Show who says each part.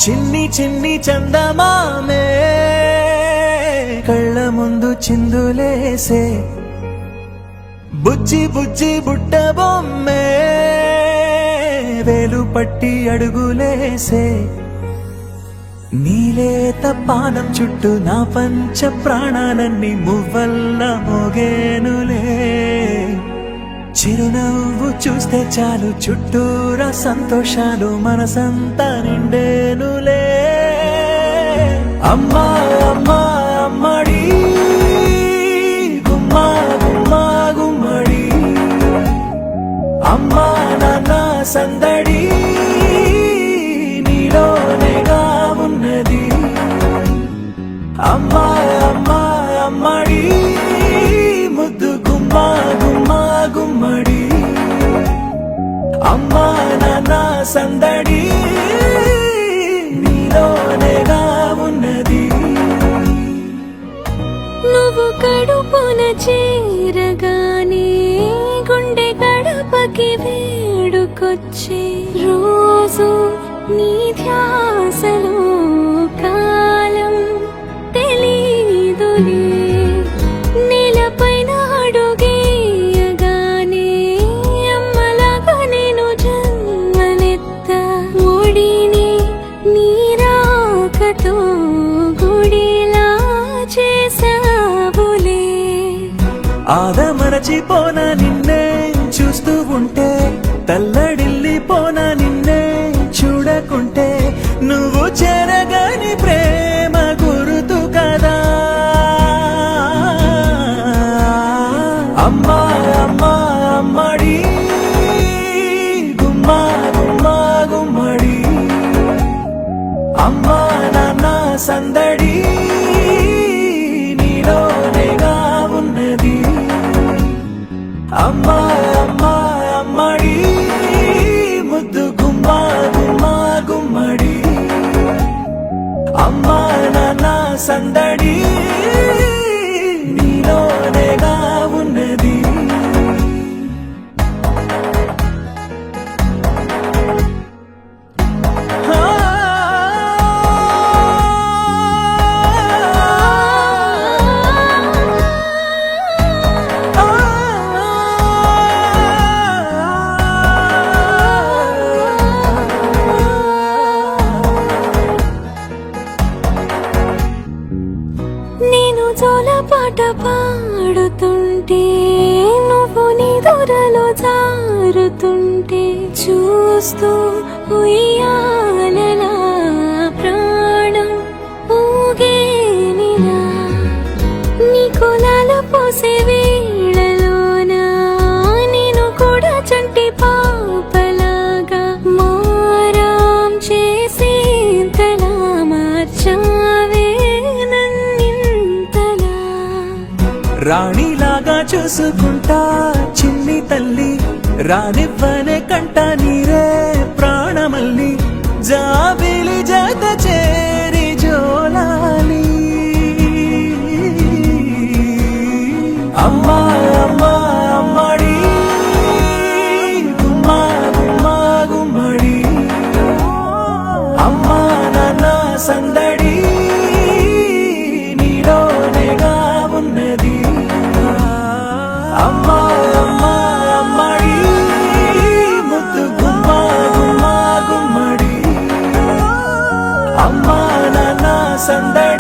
Speaker 1: చిన్ని చిన్ని చందమామే కళ్ళ ముందు చిందులేసే బుజ్జి బుజ్జి బుట్ట బొమ్మే వేలు పట్టి అడుగులేసే నీలేత పానం చుట్టూ నా పంచ ప్రాణాలన్నీ మువ్వల్ల మోగేనులే చిరునవ్వు చూస్తే చాలు చుట్టూరా సంతోషాలు మనసంతా నిండేనులే అమ్మా అమ్మా అమ్మడి గుమ్మా గుమ్మా గుమ్మడి అమ్మా నాన్న సందడి నీలోనేగా ఉన్నది అమ్మా అమ్మా అమ్మడి ముద్దు గుమ్మా గుమ్మా గుమ్మడి అమ్మా నాన్న సందడి నీలోనేగా ఉన్నది
Speaker 2: నువ్వు కడుపున చేరగానే గుండె గడపకి వేడుకొచ్చే రోజు నీ ధ్యాసలో కాలం తెలీదులే నేలపైన అడుగేయగానే అమ్మలాగా నేను జన్మనెత్త ఒడిని నీ రాకతో గుడిలా చేసావులే
Speaker 1: ఆదమరచిపోనా నిన్నే చూస్తూ ఉంటే తల్లడిల్లిపోనా నిన్నే చూడకుంటే నువ్వు చెరగని ప్రేమ గురుతు కదా అమ్మా అమ్మా అమ్మడి గుమ్మా గుమ్మా గుమ్మడి అమ్మా నాన్న సందడి నీలోనేగా ఉన్నది అమ్మా అమ్మా అమ్మడి ముద్దు గుమ్మా గుమ్మా గుమ్మడి అమ్మా నాన్న సందడి నీలోనేగా ఉన్నది
Speaker 2: నేను జోలపాట పాడుతుంటే నువ్వు నీ దూరలో జారుతుంటే చూస్తూ ఉయ్యాలలా ప్రాణం ఊగేనిలా నీ కులాల పోసే వేళలోన నేను కూడా చంటి పాపలాగా మారాం చేసేంతలా మార్చావే
Speaker 1: రాణిలాగా చూసుకుంటా చిన్ని తల్లి రానివ్వనే కంట నీరే ప్రాణమల్లి జాబిలి జత చేరి జోలాలి అమ్మా అమ్మా అమ్మడి గుమ్మా గుమ్మా గుమ్మడి అమ్మా నాన్న సందడి నీలోనేగా ఉన్నది అమ్మా అమ్మా అమ్మడి ముద్దు గుమ్మా గుమ్మా గుమ్మడి అమ్మా నాన్న సందడి